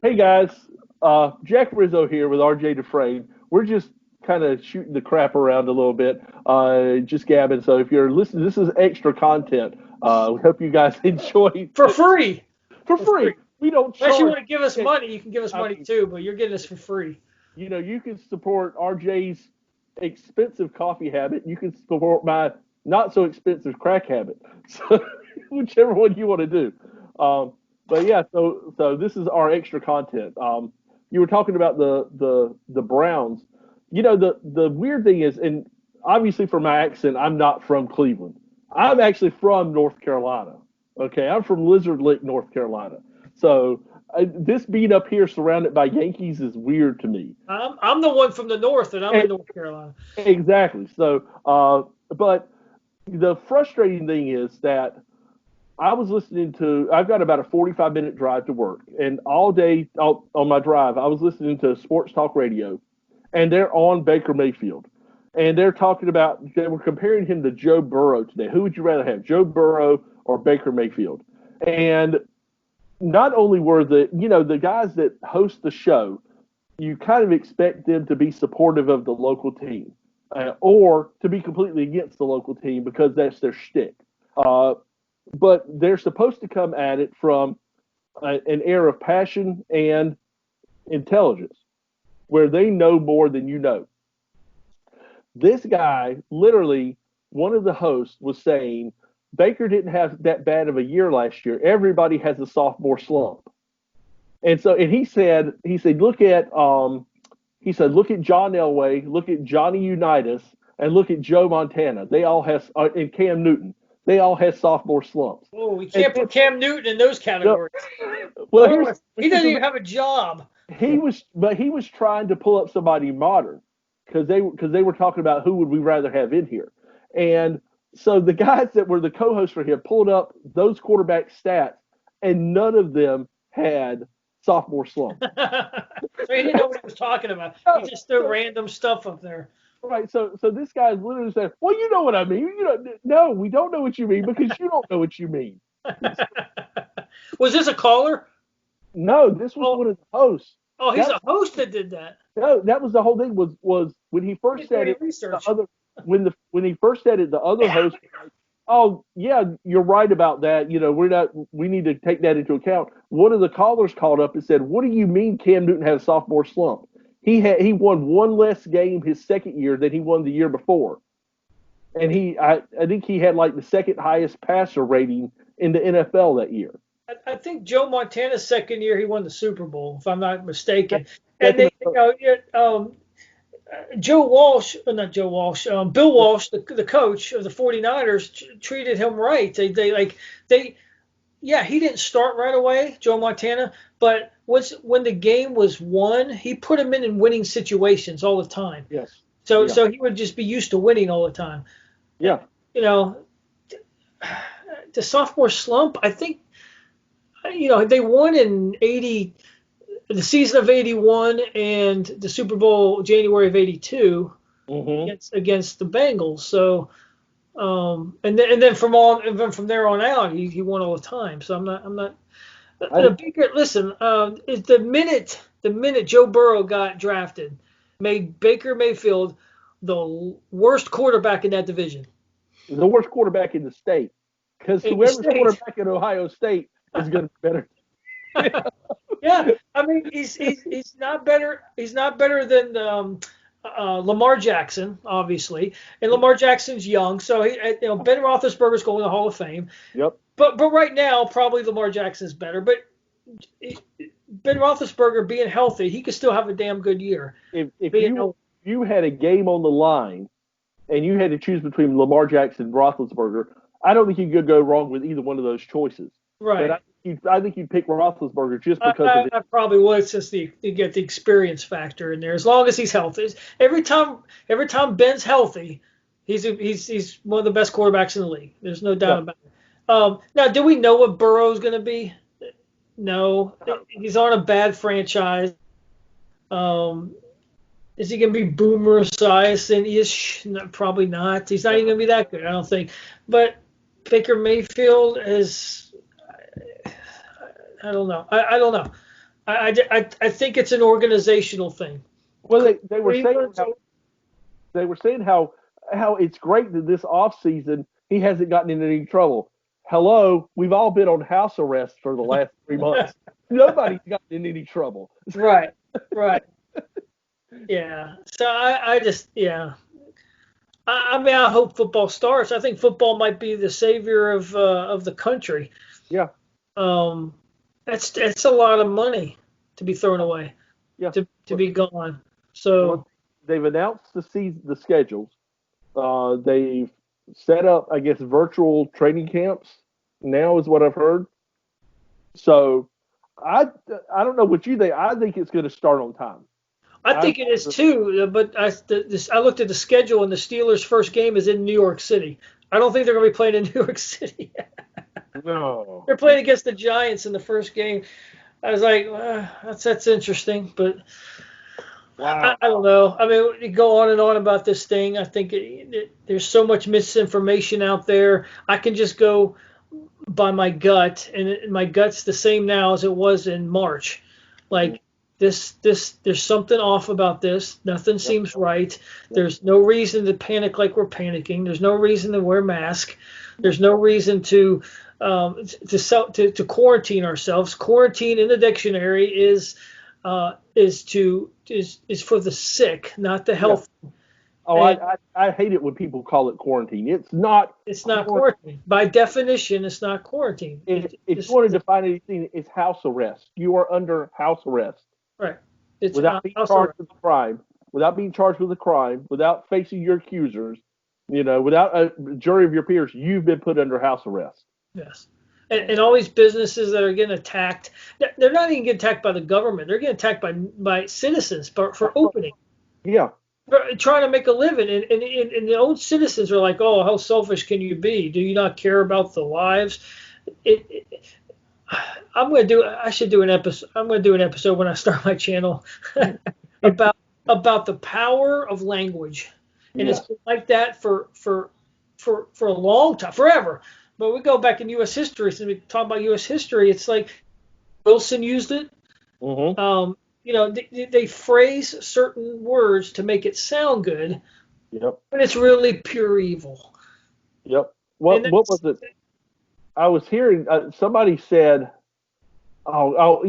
Hey guys, Jack Rizzo here with RJ Dufresne. We're just kind of shooting the crap around a little bit, just gabbing. So if you're listening, this is extra content. We hope you guys enjoy For free. for For free. free. We don't Unless you charge. want to give us money, you can give us I money mean, too, but you're getting us for free. you can support RJ's expensive coffee habit. You can support my not so expensive crack habit. So whichever one you want to do. Um, but yeah, so this is our extra content. You were talking about the Browns. The weird thing is, and obviously from my accent, I'm not from Cleveland. I'm actually from North Carolina. Okay, I'm from Lizard Lick, North Carolina. So this being up here surrounded by Yankees is weird to me. I'm the one from the north, and I'm in And North Carolina. exactly. So, but the frustrating thing is that I've got about a 45-minute drive to work, and all day on my drive, I was listening to sports talk radio, and they're on Baker Mayfield. And they were comparing him to Joe Burrow today. Who would you rather have, Joe Burrow or Baker Mayfield? And not only were the guys that host the show, you kind of expect them to be supportive of the local team, or to be completely against the local team because that's their shtick. Uh, but they're supposed to come at it from an air of passion and intelligence, where they know more than you know. This guy, literally, one of the hosts was saying Baker didn't have that bad of a year last year. Everybody has a sophomore slump. And he said, look at John Elway, look at Johnny Unitas, and look at Joe Montana. They all have and Cam Newton. They all have sophomore slumps. Oh, we And can't put Cam Newton in those no, categories. well, Oh, he here's doesn't the even have a job. he was trying to pull up somebody modern because they were talking about who would we rather have in here, and so the guys that were the co-hosts for him pulled up those quarterback stats, and none of them had sophomore slumps. So he didn't know what he was talking about. He just threw random stuff up there. Right. So this guy literally said, "Well, you know what I mean. No, we don't know what you mean because you don't know what you mean." Was this a caller? No, this was Oh, one of the hosts. oh, he's That a host that did that. no, that was the whole thing. Was when he He first didn't do said any it, the research. other when he first said it, the other host was like, "Oh yeah, you're right about that. We need to take that into account." One of the callers called up and said, "What do you mean Cam Newton had a sophomore slump? He won one less game his second year than he won the year before, and I think he had like the second highest passer rating in the NFL that year." I think Joe Montana's second year he won the Super Bowl, if I'm not That, mistaken. And second, Joe Walsh, not Joe Walsh, Bill Walsh, the coach of the 49ers, treated him right. Yeah, he didn't start right away, Joe Montana, but when the game was won, he put him in winning situations all the time. yes, So yeah, so he would just be used to winning all the time. yeah. You know, the sophomore slump, I think, they won in 80, the season of 81 and the Super Bowl January of 82 hmm against the Bengals. So and then from there on out he won all the time. So I'm not I, Baker. Listen, is the minute Joe Burrow got drafted made Baker Mayfield the worst quarterback in that division the worst quarterback in the state because in the whoever's state. quarterback at Ohio State is going to be better. Yeah, I mean he's not better. He's not better than Lamar Jackson, obviously, and Lamar Jackson's young, so Ben Roethlisberger's going to the Hall of Fame. Yep. But right now, probably Lamar Jackson's better. But Ben Roethlisberger being healthy, he could still have a damn good year. If Being healthy. you had a game on the line and you had to choose between Lamar Jackson and Roethlisberger, I don't think you could go wrong with either one of those choices. But Right. I think you'd pick Roethlisberger just I, because of I, it. I probably would since you get the experience factor in there. As long as he's healthy, every time Ben's healthy, he's one of the best quarterbacks in the league. There's no doubt Yeah. about it. Now, do we know what Burrow's going to be? No, he's on a bad franchise. Um, is he going to be Boomer Esiason-ish? No, probably not. He's not even going to be that good, I don't think. But Baker Mayfield is, I don't know. I don't know. I think it's an organizational thing. Well, they were saying Cleveland's how it's great that this off season he hasn't gotten into any trouble. Hello, we've all been on house arrest for the last 3 months. Nobody's gotten in any trouble. right, right. Yeah. So I just, yeah. I mean, I hope football starts. I think football might be the savior of the country. Yeah, Um, that's a lot of money to be thrown away, yeah. to be gone. Well, So they've announced the schedules. They've set up, I guess, virtual training camps now, is what I've heard. So I don't know what you think. I think it's going to start on time. I think it is too. But I looked at the schedule, and the Steelers' first game is in New York City. I don't think they're going to be playing in New York City. No. They're playing against the Giants in the first game. I was like, that's interesting, but Wow. I don't know. I mean, you go on and on about this thing. I think there's so much misinformation out there. I can just go by my gut, and my gut's the same now as it was in March. Like there's something off about this. Nothing seems right. There's no reason to panic like we're panicking. There's no reason to wear masks. There's no reason to quarantine ourselves. Quarantine in the dictionary is for the sick, not the healthy. Oh, I hate it when people call it quarantine. It's not. It's not quarantine. By definition, it's not quarantine. If you want to define anything, it's house arrest. You are under house arrest. Right. It's without being charged with a crime, without facing your accusers, without a jury of your peers, you've been put under house arrest. Yes. And all these businesses that are getting attacked, they're not even getting attacked by the government. They're getting attacked by citizens for opening. Yeah. Trying to make a living. And the own citizens are like, oh, how selfish can you be? Do you not care about the lives? I should do an episode. I'm going to do an episode when I start my channel about the power of language. And it's been like that for a long time, forever. But we go back in U.S. history. Since we talk about U.S. history, it's like Wilson used it. Mm-hmm. They phrase certain words to make it sound good. Yep. But it's really pure evil. Yep. What was it? I was hearing somebody said, social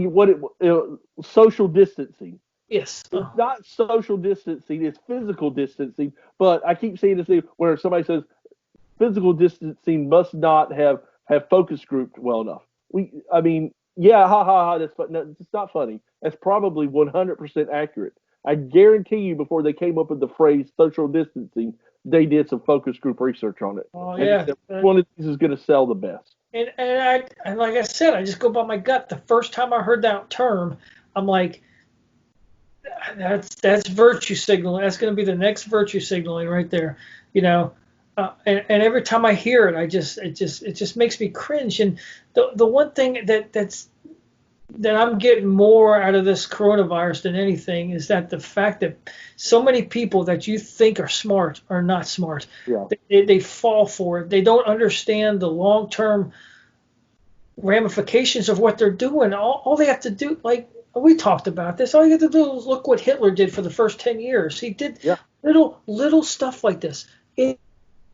distancing. Yes. It's not social distancing; it's physical distancing. But I keep seeing this thing where somebody says physical distancing must not have focus grouped well enough. It's not funny. That's probably 100% accurate. I guarantee you, before they came up with the phrase social distancing, they did some focus group research on it. Oh yeah. One of these is going to sell the best. And like I said, I just go by my gut. The first time I heard that term, I'm like, that's virtue signaling. That's going to be the next virtue signaling right there, And every time I hear it, it just makes me cringe. And the one thing that I'm getting more out of this coronavirus than anything is that the fact that so many people that you think are smart are not smart. Yeah. They fall for it. They don't understand the long-term ramifications of what they're doing. All they have to do, like we talked about this, all you have to do is look what Hitler did for the first 10 years. He did little stuff like this.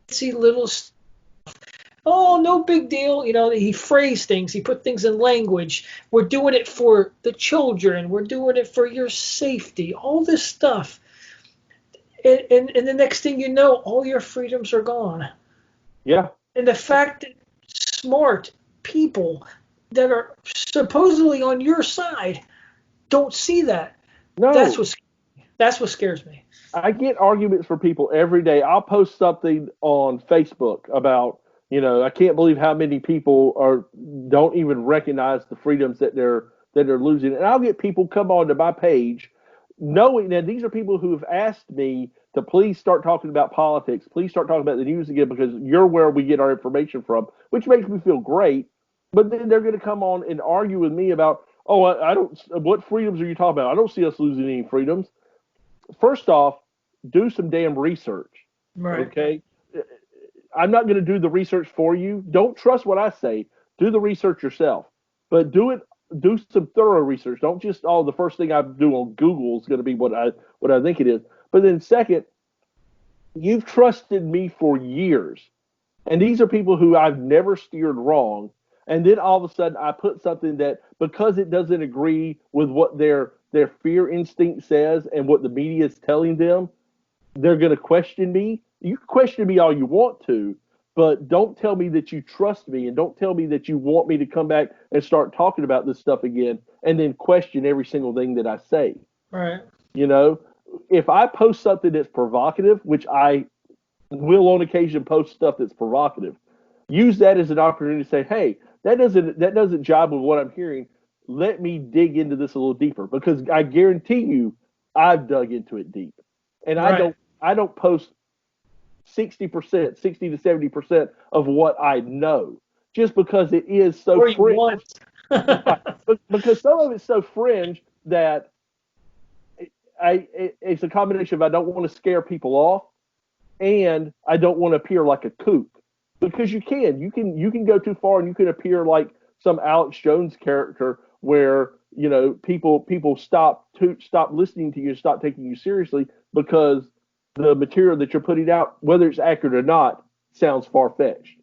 See little stuff. Oh, no big deal. He phrased things. He put things in language. We're doing it for the children. We're doing it for your safety. All this stuff. And the next thing you know, all your freedoms are gone. Yeah. And the fact that smart people that are supposedly on your side don't see that. No. That's what scares me. I get arguments from people every day. I'll post something on Facebook about, I can't believe how many people don't even recognize the freedoms that they're losing. And I'll get people come on to my page knowing that these are people who have asked me to please start talking about politics, please start talking about the news again, because you're where we get our information from, which makes me feel great. But then they're going to come on and argue with me about, what freedoms are you talking about? I don't see us losing any freedoms. First off, do some damn research. Right. Okay. I'm not going to do the research for you. Don't trust what I say. Do the research yourself, but do it do some thorough research. Don't just, the first thing I do on Google is going to be what I think it is. But then second, you've trusted me for years. And these are people who I've never steered wrong. And then all of a sudden I put something that, because it doesn't agree with what their fear instinct says and what the media is telling them, they're going to question me. You can question me all you want to, but don't tell me that you trust me, and don't tell me that you want me to come back and start talking about this stuff again and then question every single thing that I say. Right. You know, if I post something that's provocative, which I will on occasion post stuff that's provocative, use that as an opportunity to say, hey, that doesn't jibe with what I'm hearing. Let me dig into this a little deeper, because I guarantee you I've dug into it deep. And right. I don't post 60%, 60 to 70% of what I know, just because it is so or you fringe. want. Because some of it's so fringe that it's a combination of, I don't want to scare people off, and I don't want to appear like a kook, because you can go too far and you can appear like some Alex Jones character where, you know, people stop listening to you, stop taking you seriously, because the material that you're putting out, whether it's accurate or not, sounds far-fetched.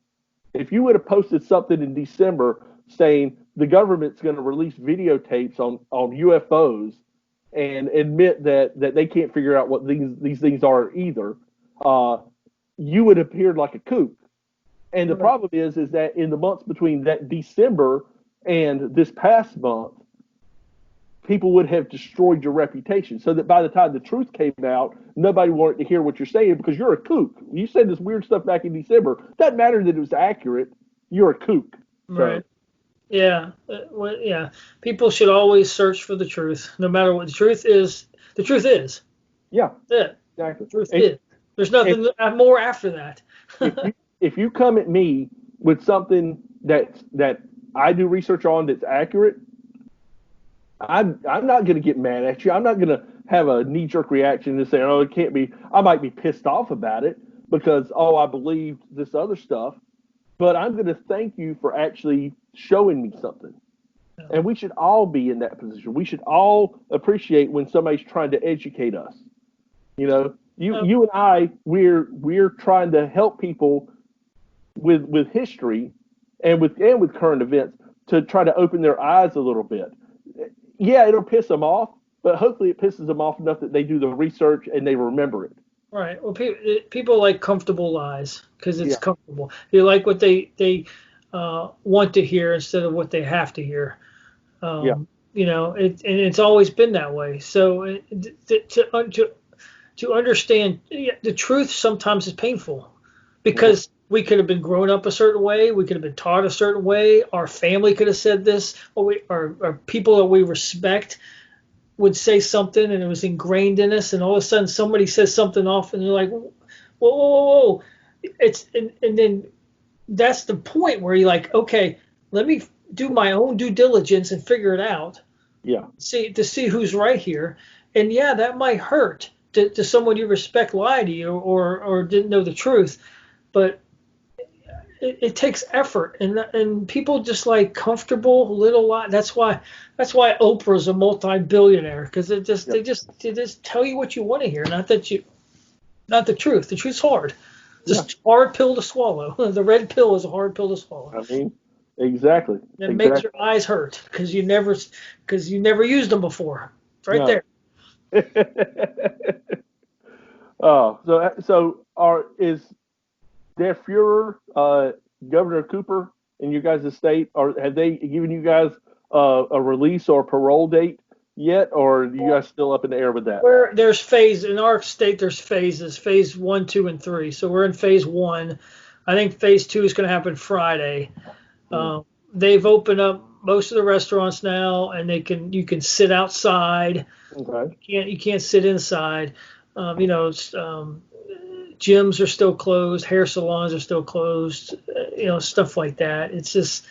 If you would have posted something in December saying the government's going to release videotapes on UFOs and admit that they can't figure out what these things are either, you would have appeared like a kook. And the problem is that in the months between that December and this past month, people would have destroyed your reputation, so that by the time the truth came out, nobody wanted to hear what you're saying, because you're a kook. You said this weird stuff back in December. Doesn't matter that it was accurate. You're a kook. Right. Yeah. Yeah. People should always search for the truth, no matter what the truth is. The truth is. Yeah. Yeah. Exactly. The truth is. There's nothing more after that. if you come at me with something that I do research on that's accurate, I'm not going to get mad at you. I'm not going to have a knee-jerk reaction and say, oh, it can't be. I might be pissed off about it because, I believed this other stuff. But I'm going to thank you for actually showing me something. And we should all be in that position. We should all appreciate when somebody's trying to educate us. You know, you and I, we're trying to help people with history and with current events to try to open their eyes a little bit. Yeah, it'll piss them off, but hopefully it pisses them off enough that they do the research and they remember it. Right. Well, people like comfortable lies because it's comfortable. They like what they want to hear instead of what they have to hear. You know, and it's always been that way. So to understand the truth sometimes is painful, because we could have been grown up a certain way. We could have been taught a certain way. Our family could have said this, or people that we respect would say something, and it was ingrained in us. And all of a sudden, somebody says something off, and you're like, "Whoa, whoa, whoa!" And then that's the point where you're like, "Okay, let me do my own due diligence and figure it out." Yeah. See who's right here, and that might hurt to someone you respect lie to you or didn't know the truth, but it takes effort, and people just like comfortable little lie. That's why Oprah's a multi-billionaire, because they just tell you what you want to hear, not the truth. The truth's hard. Just hard pill to swallow. The red pill is a hard pill to swallow. I mean, exactly. It makes your eyes hurt because you never used them before. It's right there. Is Der Fuhrer, Governor Cooper in you guys' state, or have they given you guys a release or parole date yet, or are you guys still up in the air with that? There's phase in our state. There's phases: phase 1, 2, and 3. So we're in phase 1. I think phase 2 is going to happen Friday. They've opened up most of the restaurants now, and you can sit outside. Okay. You can't sit inside. Gyms are still closed, hair salons are still closed, stuff like that. It's just,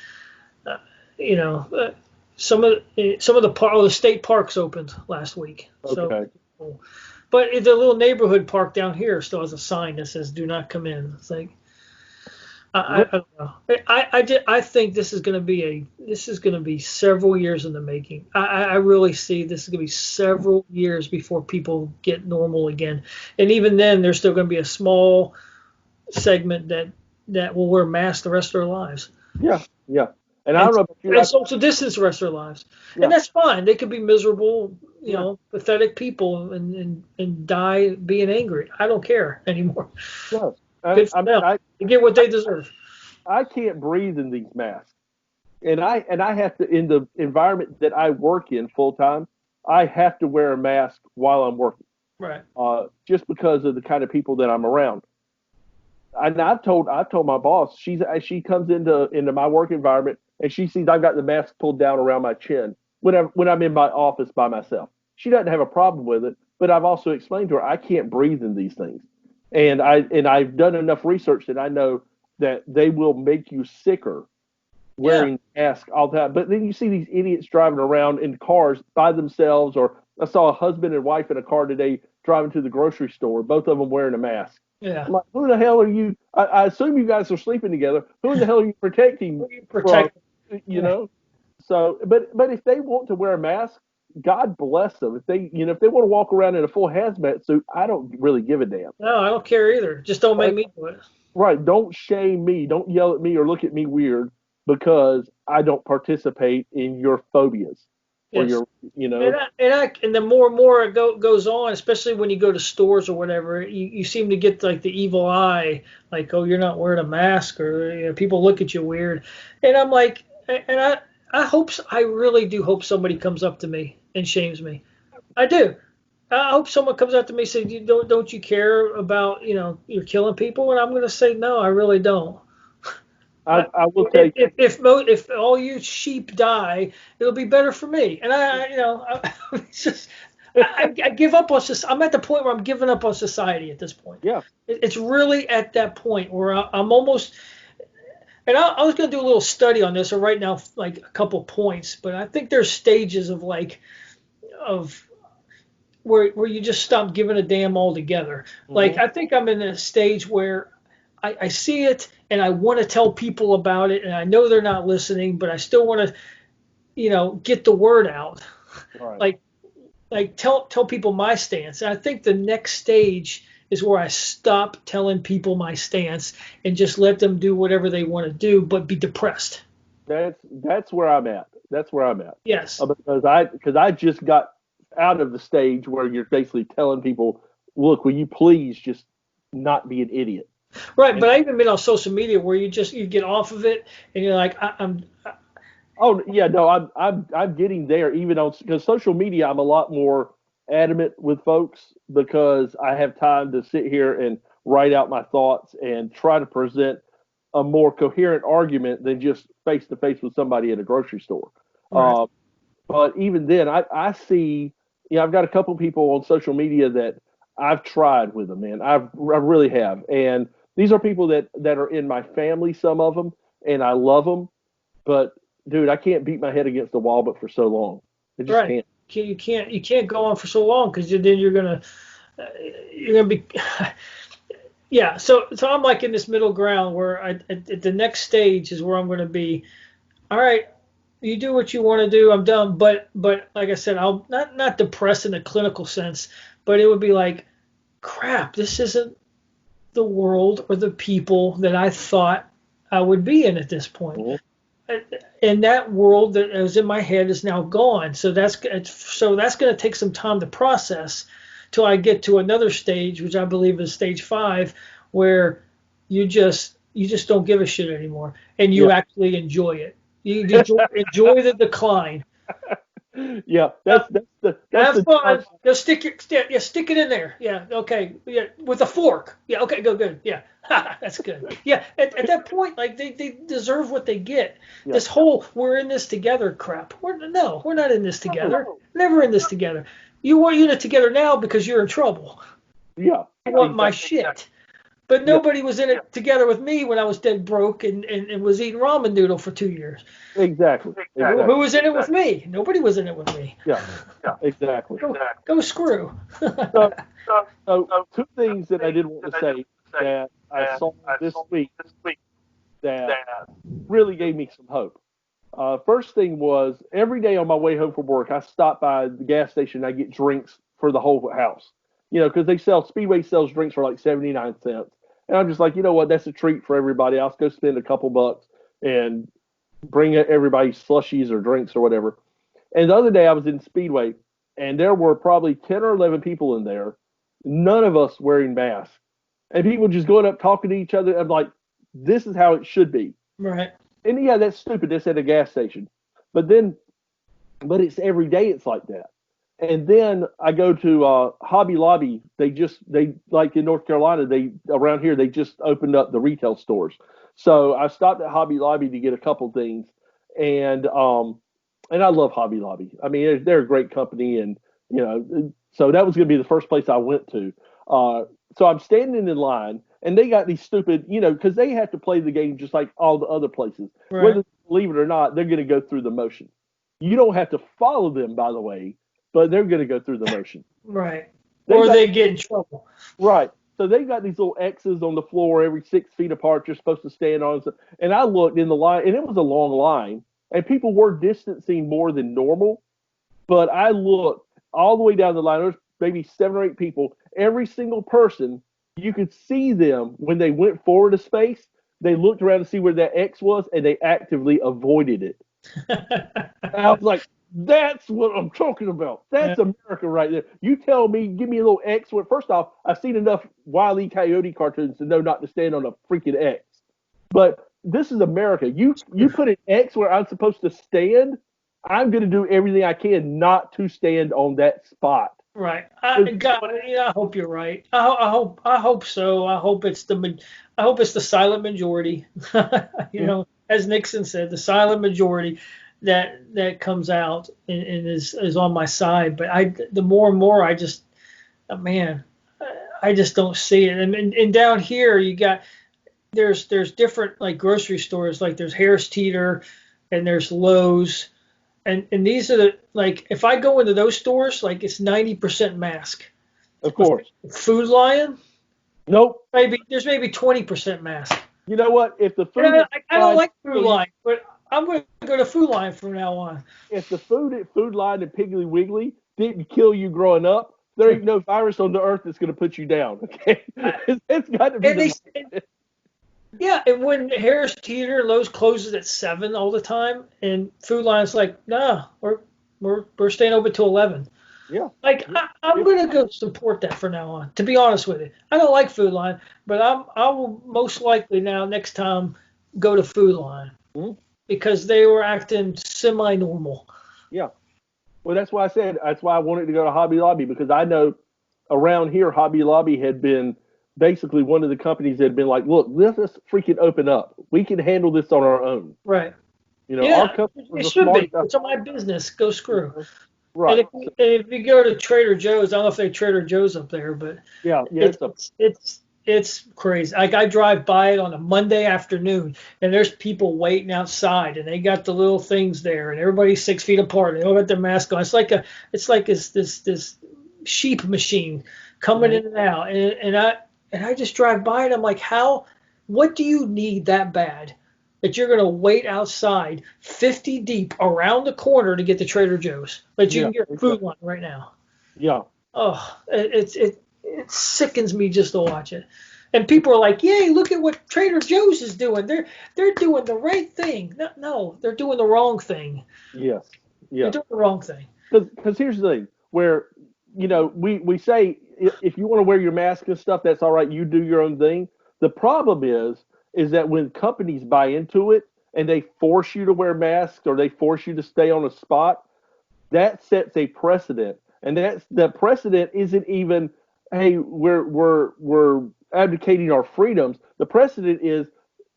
some of the state parks opened last week. Okay. So, but the little neighborhood park down here still has a sign that says "Do not come in." It's like, I don't know. I think this is going to be several years in the making. I really see this is going to be several years before people get normal again. And even then, there's still going to be a small segment that will wear masks the rest of their lives. Yeah, yeah. And I And, don't know about you. and social distance the rest of their lives. And Yeah, that's fine. They could be miserable, yeah, pathetic people and die being angry. I don't care anymore. yeah. Good for I mean, them. They get what they deserve. I can't breathe in these masks, and I have to, in the environment that I work in full time, I have to wear a mask while I'm working, Right. just because of the kind of people that I'm around. And I've told my boss, she comes into my work environment and she sees I've got the mask pulled down around my chin when I'm in my office by myself. She doesn't have a problem with it, but I've also explained to her I can't breathe in these things, and I've done enough research that I know that they will make you sicker Yeah. wearing masks all the time. But then you see these idiots driving around in cars by themselves, or I saw a husband and wife in a car today driving to the grocery store, both of them wearing a mask. Yeah. I'm like, who the hell are you? I assume you guys are sleeping together. Who in the hell are you protecting from? Protect. You Yeah. know. So, but if they want to wear a mask, God bless them. If they want to walk around in a full hazmat suit, I don't really give a damn. No, I don't care either. Just don't make Right? me do it. Right. Don't shame me. Don't yell at me or look at me weird because I don't participate in your phobias or Yes. your, you know. And the more and more it goes on, especially when you go to stores or whatever, you seem to get like the evil eye, like, oh, you're not wearing a mask, or people look at you weird. And I'm like, and I really do hope somebody comes up to me and shames me. I do. I hope someone comes up to me and says, don't you care about, you're killing people? And I'm going to say, no, I really don't. I will take. If all you sheep die, it'll be better for me. And it's just I give up on this. I'm at the point where I'm giving up on society at this point. Yeah. It's really at that point where I'm almost. And I was going to do a little study on this, or right now, like a couple points. But I think there's stages of where you just stop giving a damn altogether. Like, Hmm. I think I'm in a stage where I see it and I want to tell people about it, and I know they're not listening, but I still want to, get the word out. Right. Like tell people my stance. And I think the next stage is where I stop telling people my stance and just let them do whatever they want to do, but be depressed. That's where I'm at. That's where I'm at. Yes. Because I just got out of the stage where you're basically telling people, look, will you please just not be an idiot? Right, And but I even been on social media where you get off of it and you're like, I'm oh yeah, no, I'm getting there even on because social media. I'm a lot more adamant with folks because I have time to sit here and write out my thoughts and try to present a more coherent argument than just face to face with somebody in a grocery store. right. Uh, but even then, I see, I've got a couple people on social media that I've tried with them, man. I really have. And these are people that are in my family, some of them, and I love them. But dude, I can't beat my head against the wall, but for so long, I just Right. can't. You can't go on for so long because then you're gonna be yeah. So I'm like in this middle ground where at the next stage is where I'm gonna be. All right, you do what you want to do. I'm done. But like I said, I'll not depressed in a clinical sense, but it would be like, crap. This isn't the world or the people that I thought I would be in at this point. Mhm. And that world that was in my head is now gone. So that's going to take some time to process till I get to another stage, which I believe is stage 5, where you just don't give a shit anymore, and you Yeah, actually enjoy it. You enjoy the decline. yeah. Uh, That's Have the fun. Just stick it in there. Yeah, okay. Yeah, with a fork. Yeah, okay, good. Yeah, that's good. Yeah, at that point, like they deserve what they get. yeah. This whole "we're in this together" crap. No, we're not in this together. Never in this together. You want in it together now because you're in trouble. Yeah, I want my exactly. shit. But Yeah, nobody was in it together with me when I was dead broke and was eating ramen noodle for 2 years. exactly, Who exactly. was in it with me? Nobody was in it with me. Yeah, exactly. Go screw. So, so two things that I did want to say that I saw this week. that really gave me some hope. First thing was every day on my way home from work, I stop by the gas station. And I get drinks for the whole house, because Speedway sells drinks for like 79 cents. And I'm just like, you know what? That's a treat for everybody. I'll go spend a couple bucks and bring everybody slushies or drinks or whatever. And the other day I was in Speedway and there were probably 10 or 11 people in there, none of us wearing masks. And people just going up talking to each other. I'm like, this is how it should be. Right. And yeah, that's stupid. That's at a gas station. But it's every day it's like that. And then I go to Hobby Lobby. They like in North Carolina, around here, they just opened up the retail stores. So I stopped at Hobby Lobby to get a couple things. And I love Hobby Lobby. I mean, they're a great company. And, so that was going to be the first place I went to. So I'm standing in line, and they got these stupid, because they have to play the game just like all the other places. Right. Whether believe it or not, they're going to go through the motion. You don't have to follow them, by the way, but they're going to go through the motion. Right. They get in trouble. Right. So they got these little X's on the floor every 6 feet apart you're supposed to stand on. And I looked in the line, and it was a long line, and people were distancing more than normal. But I looked all the way down the line. There was maybe 7 or 8 people. Every single person, you could see them when they went forward a space. They looked around to see where that X was, and they actively avoided it. And I was like, that's what I'm talking about. That's America right there. You tell me, give me a little X. First off, I've seen enough Wile E. Coyote cartoons to know not to stand on a freaking X. But this is America. You put an X where I'm supposed to stand, I'm going to do everything I can not to stand on that spot. Right. I hope you're right. I hope so. I hope it's the silent majority. As Nixon said, the silent majority that comes out and is on my side. But the more and more I just don't see it. And down here you got there's different like grocery stores, like there's Harris Teeter and there's Lowe's. And these are if I go into those stores, like it's 90% mask. Of course. Food Lion? Nope. There's maybe 20% mask. You know what? If the food I don't like Food Lion, but I'm going to go to Food Lion from now on. If the food at Food Lion and Piggly Wiggly didn't kill you growing up, there ain't no virus on the earth that's going to put you down. Okay, it's got to be. Yeah, and when Harris Teeter and Lowe's closes at 7 all the time, and Food Lion's like, nah, we're staying open till 11. Yeah. I'm gonna go support that from now on. To be honest with you, I don't like Food Lion, but I will most likely now next time go to Food Lion because they were acting semi-normal. Yeah. Well, that's why I wanted to go to Hobby Lobby, because I know around here Hobby Lobby had been basically one of the companies that had been like, look, let's just freaking open up. We can handle this on our own. Right. Our company it should be. It's my business. Go screw. Right. And if you go to Trader Joe's, I don't know if they have Trader Joe's up there, but it's crazy. Like I drive by it on a Monday afternoon, and there's people waiting outside, and they got the little things there, and everybody's 6 feet apart. And they all got their mask on. It's like this sheep machine coming in and out, and I just drive by and I'm like, what do you need that bad that you're going to wait outside 50 deep around the corner to get to Trader Joe's? But you can get a Food Line right now. Yeah. Oh, it sickens me just to watch it. And people are like, yay, look at what Trader Joe's is doing. They're doing the right thing. No, they're doing the wrong thing. Yes. Yeah. They're doing the wrong thing. Because here's the thing, where, we say, if you want to wear your mask and stuff, that's all right. You do your own thing. The problem is that when companies buy into it and they force you to wear masks or they force you to stay on a spot, that sets a precedent. And the precedent isn't even, hey, we're abdicating our freedoms. The precedent is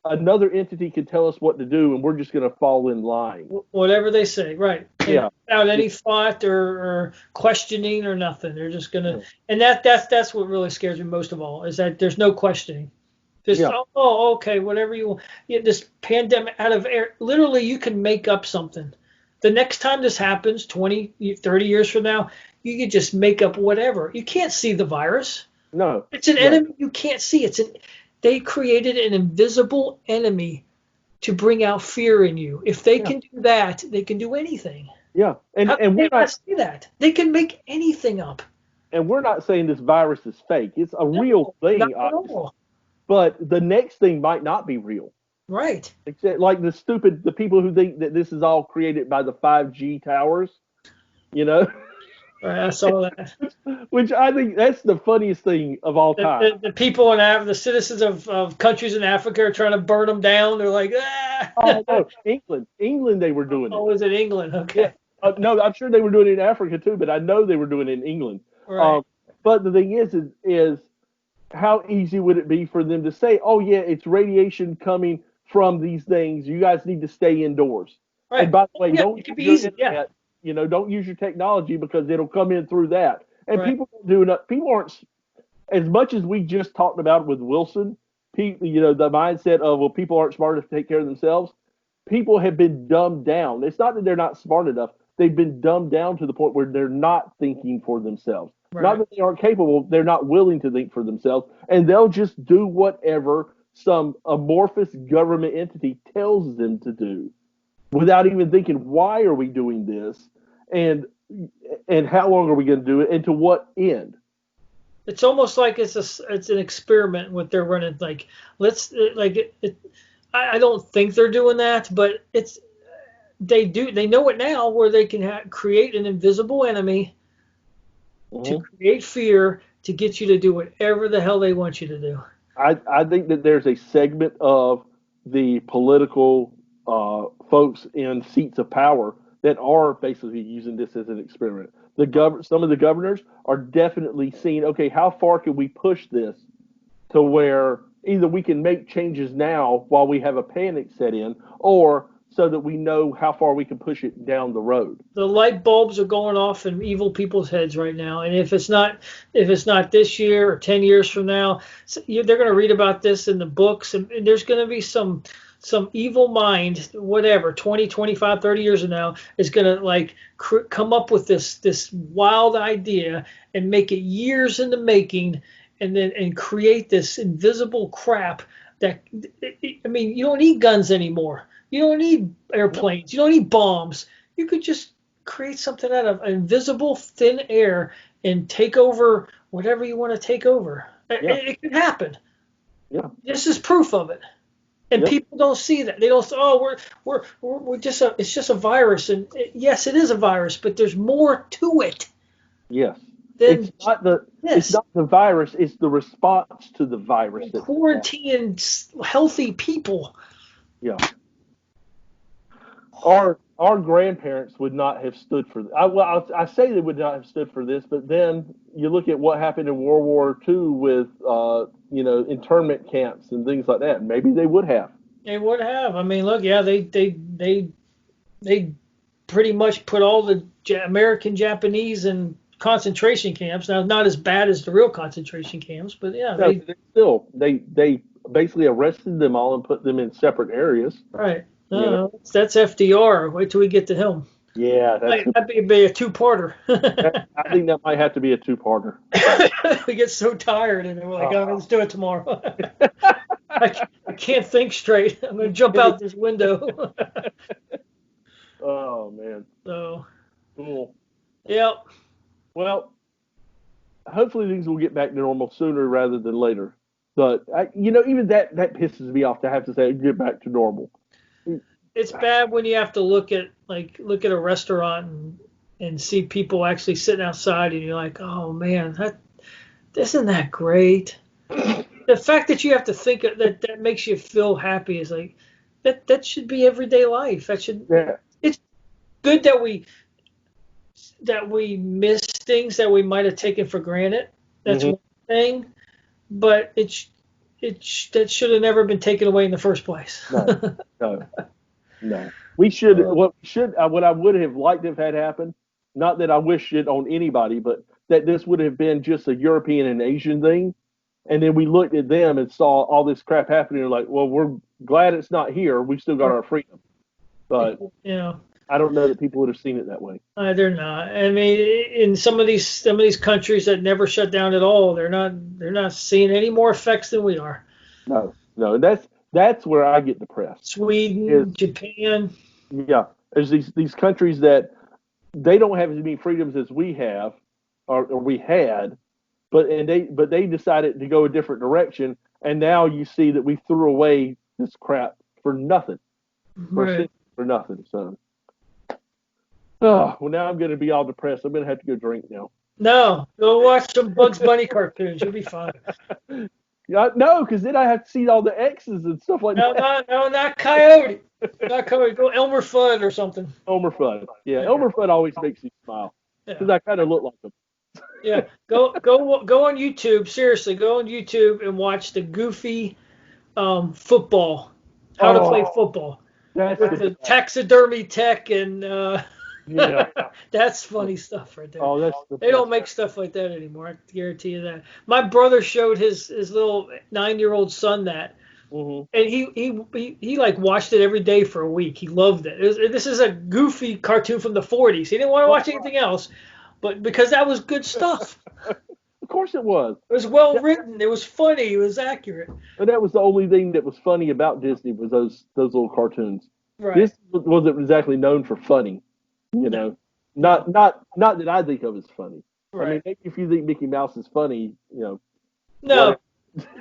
another entity can tell us what to do, and we're just going to fall in line. Whatever they say, right? Yeah. Without any thought or questioning or nothing, they're just going to. And that's what really scares me most of all, is that there's no questioning. Just okay, whatever you want. This pandemic out of air. Literally, you can make up something. The next time this happens, 20, 30 years from now, you can just make up whatever. You can't see the virus. No. It's an enemy you can't see. They created an invisible enemy to bring out fear in you. If they Yeah. can do that, they can do anything. Yeah. How can And they we're not not see that? They can make anything up. and we're not saying this virus is fake. It's a real No, not thing, at obviously. all. But the next thing might not be real. Right. Except like the people who think that this is all created by the 5G towers, you know, Right, I saw that. which I think that's the funniest thing of all time. The people in the citizens of countries in Africa are trying to burn them down. They're like, ah. Oh no, England, they were doing it. Oh, is it England? Yeah, Okay. no, I'm sure they were doing it in Africa too, but I know they were doing it in England. Right. But the thing is how easy would it be for them to say, "Oh yeah, it's radiation coming from these things. You guys need to stay indoors." And Right. by the way, Yeah, don't it could use be your easy. Yeah. internet. Don't use your technology because it'll come in through that. And Right. people don't do enough. People aren't as much as we just talked about with Wilson. People, the mindset of people aren't smart enough to take care of themselves. People have been dumbed down. It's not that they're not smart enough. They've been dumbed down to the point where they're not thinking for themselves. Right. Not that they aren't capable, they're not willing to think for themselves, and they'll just do whatever some amorphous government entity tells them to do without even thinking, why are we doing this? And how long are we going to do it? And to what end? It's almost like it's an experiment what they're running. Like I don't think they're doing that, but they know it now where they can create an invisible enemy to create fear to get you to do whatever the hell they want you to do. I think that there's a segment of the political folks in seats of power that are basically using this as an experiment. Some of the governors are definitely seeing, okay, how far can we push this to where either we can make changes now while we have a panic set in, or so that we know how far we can push it down the road. The light bulbs are going off in evil people's heads right now, and if it's not this year or 10 years from now, they're going to read about this in the books, and there's going to be some evil mind, whatever, 20, 25, 30 years from now, is going to come up with this wild idea and make it years in the making, and create this invisible crap that, I mean, you don't need guns anymore. You don't need airplanes. You don't need bombs. You could just create something out of invisible thin air and take over whatever you want to take over. Yeah. It can happen. Yeah. This is proof of it. And people don't see that. They don't say, "Oh, we're just it's just a virus." And yes, it is a virus, but there's more to it. Yes. It's not the virus, it's the response to the virus. Quarantine healthy people. Yeah. Our grandparents would not have stood for this. I say they would not have stood for this, but then you look at what happened in World War II with internment camps and things like that. Maybe they would have. They would have. I mean, look, yeah, they pretty much put all the American Japanese in concentration camps. Now, not as bad as the real concentration camps, but yeah, they basically arrested them all and put them in separate areas. Right. That's FDR. Wait till we get to him. Yeah, that'd be a two-parter. I think that might have to be a two-parter. We get so tired, and we're like, let's do it tomorrow. I can't think straight. I'm going to jump out this window. Oh, man. So. Cool. Yep. Well, hopefully things will get back to normal sooner rather than later. But, even that pisses me off to have to say get back to normal. It's bad when you have to look at a restaurant and see people actually sitting outside, and you're like, oh man, isn't that great? The fact that you have to think that makes you feel happy is like that should be everyday life. It's good that we miss things that we might have taken for granted. That's one thing, but that should have never been taken away in the first place. No. We should. What I would have liked to have had happen. Not that I wish it on anybody, but that this would have been just a European and Asian thing, and then we looked at them and saw all this crap happening. And like, well, we're glad it's not here. We've still got our freedom. But I don't know that people would have seen it that way. They're not. I mean, in some of these countries that never shut down at all, they're not seeing any more effects than we are. No, and That's where I get depressed. Is Sweden, Japan. yeah, there's these countries that they don't have as many freedoms as we have, or we had, but they decided to go a different direction, and now you see that we threw away this crap for nothing, Right. for nothing. So, oh, well, now I'm going to be all depressed. I'm going to have to go drink now. No, go watch some Bugs Bunny cartoons. You'll be fine. Yeah, no, because then I have to see all the X's and stuff like No, that. not Coyote. Not Coyote. Go Elmer Fudd or something. Elmer Fudd. Yeah, Yeah. Elmer Fudd always makes me smile because Yeah. I kind of look like him. Yeah. Go on YouTube. Seriously, go on YouTube and watch the Goofy football. How to play football That's with the taxidermy tech and yeah. that's funny stuff right there. Oh, that's the They don't best. make stuff like that anymore. I guarantee you that. My brother showed his little 9-year-old son that, Mhm. and he like watched it every day for a week. He loved it. This is a Goofy cartoon from the 40s. He didn't want to watch anything else, but because that was good stuff. Of course it was. It was well written. It was funny. It was accurate. And that was the only thing that was funny about Disney was those little cartoons. Right. This wasn't exactly known for funny, you know. Not that I think of as funny. Right. I mean, maybe if you think Mickey Mouse is funny, you know. No,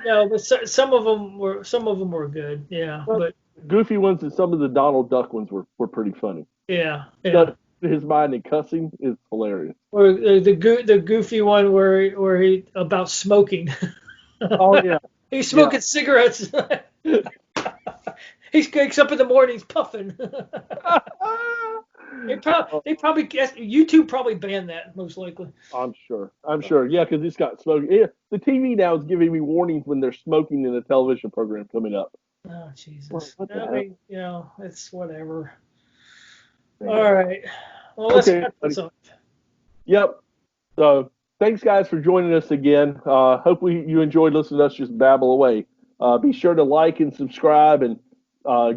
no, but some of them were good. Yeah, but Goofy ones and some of the Donald Duck ones were pretty funny. yeah. But his mind and cussing is hilarious. Or the Goofy one where he about smoking. Oh yeah. He's smoking cigarettes. He wakes up in the morning, he's puffing. They probably YouTube probably banned that most likely. I'm sure. Yeah, because it's got smoking. Yeah, the TV now is giving me warnings when there's smoking in a television program coming up. Oh Jesus! What the I hell? mean, it's whatever. All right. Well, let's Okay, cut this off. Yep. So thanks, guys, for joining us again. Hope you enjoyed listening to us just babble away. Be sure to like and subscribe and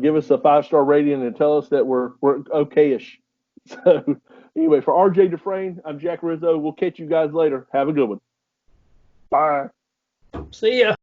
give us a 5-star rating and tell us that we're okay-ish. So anyway, for RJ Dufresne, I'm Jack Rizzo. We'll catch you guys later. Have a good one. Bye. See ya.